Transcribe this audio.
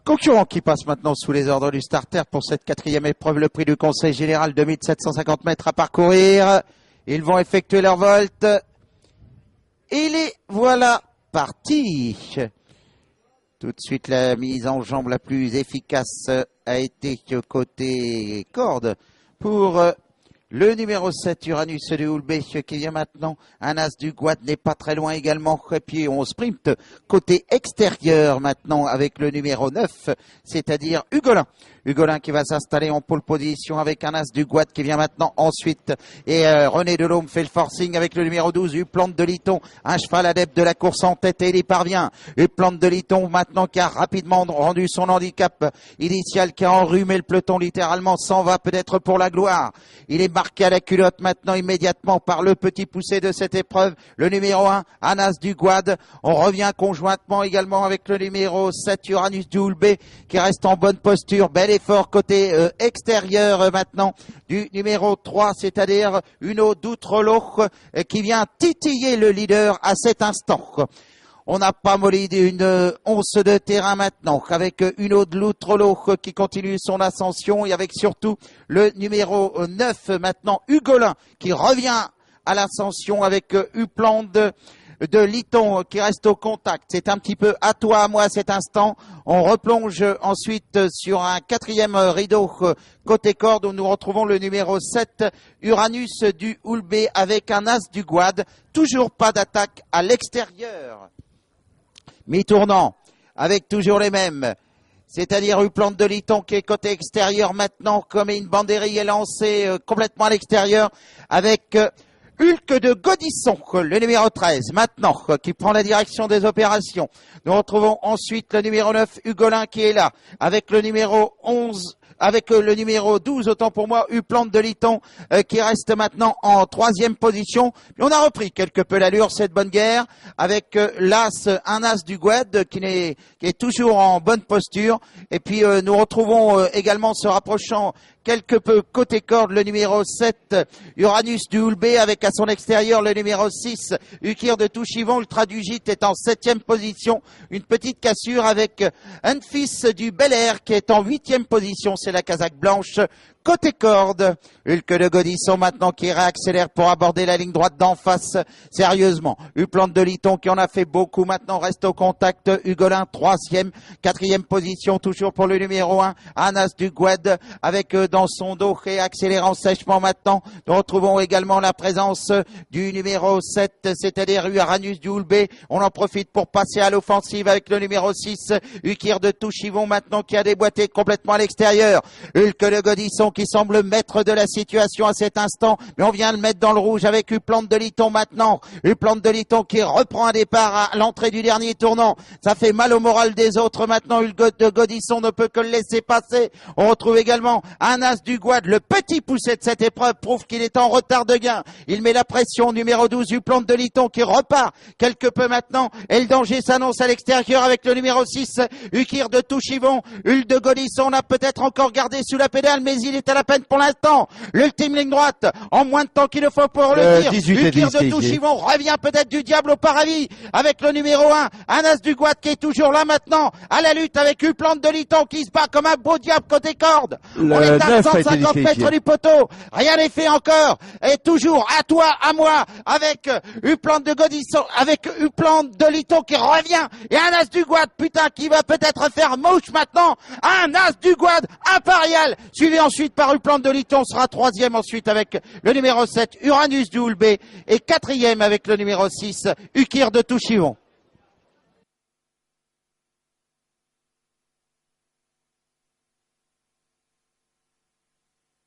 Concurrent qui passe maintenant sous les ordres du starter pour cette quatrième épreuve, le prix du Conseil Général, 2750 mètres à parcourir. Ils vont effectuer leur volte. Et les voilà partis. Tout de suite, la mise en jambe la plus efficace a été côté corde pour le numéro 7, Uranus de Houlbé, qui vient maintenant. Un as du Guad n'est pas très loin également. Et puis on sprint côté extérieur maintenant avec le numéro 9, c'est-à-dire Hugolin. Hugolin qui va s'installer en pole position avec un as du Guad qui vient maintenant ensuite. Et René Delhomme fait le forcing avec le numéro 12, Uplante de Liton, un cheval adepte de la course en tête et il y parvient. Uplante de Liton maintenant qui a rapidement rendu son handicap initial, qui a enrhumé le peloton littéralement, s'en va peut-être pour la gloire. Il est marqué à la culotte maintenant immédiatement par le petit poussé de cette épreuve, le numéro 1, Anas du Guad. On revient conjointement également avec le numéro 7, Uranus du Houlbé, qui reste en bonne posture. Bel effort côté extérieur maintenant du numéro 3, c'est-à-dire Uno d'Outrelot, qui vient titiller le leader à cet instant. On n'a pas molli d'une once de terrain maintenant, avec Uno de l'Outrelot qui continue son ascension et avec surtout le numéro 9 maintenant, Hugolin, qui revient à l'ascension avec Uplante de Liton qui reste au contact. C'est un petit peu à toi, à moi à cet instant. On replonge ensuite sur un quatrième rideau côté corde où nous retrouvons le numéro 7, Uranus du Houlbé avec un as du Guad. Toujours pas d'attaque à l'extérieur. Mi-tournant avec toujours les mêmes. C'est-à-dire Uplante de Liton qui est côté extérieur maintenant, comme une banderie est lancée complètement à l'extérieur avec Hulk de Godisson, le numéro 13, maintenant, qui prend la direction des opérations. Nous retrouvons ensuite le numéro 9, Hugolin, qui est là, avec le numéro 11, avec le numéro 12, autant pour moi, Uplante de Liton, qui reste maintenant en troisième position. Et on a repris quelque peu l'allure, cette bonne guerre, avec l'as, un as du Guad, qui est toujours en bonne posture. Et puis, nous retrouvons également, se rapprochant quelque peu côté corde, le numéro 7, Uranus du Houlbé, avec à son extérieur le numéro 6, Ukir de Touchivon. Ultra du Gîte est en septième position. Une petite cassure avec un fils du Bel Air qui est en huitième position. C'est la casaque blanche. Côté corde, Hulk de Godisson maintenant qui réaccélère pour aborder la ligne droite d'en face sérieusement. Uplante de Liton qui en a fait beaucoup maintenant reste au contact. Hugolin troisième, quatrième position toujours pour le numéro 1, Anas du Guad avec dans son dos réaccélérant sèchement maintenant. Nous retrouvons également la présence du numéro 7, c'est-à-dire Uranus du Houlbé. On en profite pour passer à l'offensive avec le numéro 6, Ukir de Touchivon maintenant qui a déboîté complètement à l'extérieur. Hulk de Godisson qui semble maître de la situation à cet instant, mais on vient le mettre dans le rouge avec Uplante de Liton maintenant. Uplante de Liton qui reprend un départ à l'entrée du dernier tournant. Ça fait mal au moral des autres maintenant. Hulk de Godisson ne peut que le laisser passer. On retrouve également un as du Guad. Le petit poussé de cette épreuve prouve qu'il est en retard de gain. Il met la pression. Numéro 12, Uplante de Liton qui repart quelque peu maintenant. Et le danger s'annonce à l'extérieur avec le numéro 6, Ukir de Touchivon. Hulk de Godisson a peut-être encore gardé sous la pédale, mais il est à la peine pour l'instant. L'ultime ligne droite, en moins de temps qu'il ne faut pour le tir. Ukir de Touchivon revient peut-être du diable au paradis avec le numéro 1, Anas du Guad qui est toujours là maintenant, à la lutte avec Uplante de Liton qui se bat comme un beau diable côté corde. On est à 150 mètres du poteau. Rien n'est fait encore. Et toujours à toi, à moi, avec Uplante de Godisson, avec Uplante de Liton qui revient. Et un as du Guad, putain, qui va peut-être faire mouche maintenant. Un as du Guad impérial, suivi ensuite par Uplante de Liton, sera troisième ensuite avec le numéro 7, Uranus du Houlbé, et quatrième avec le numéro 6, Ukir de Touchivon.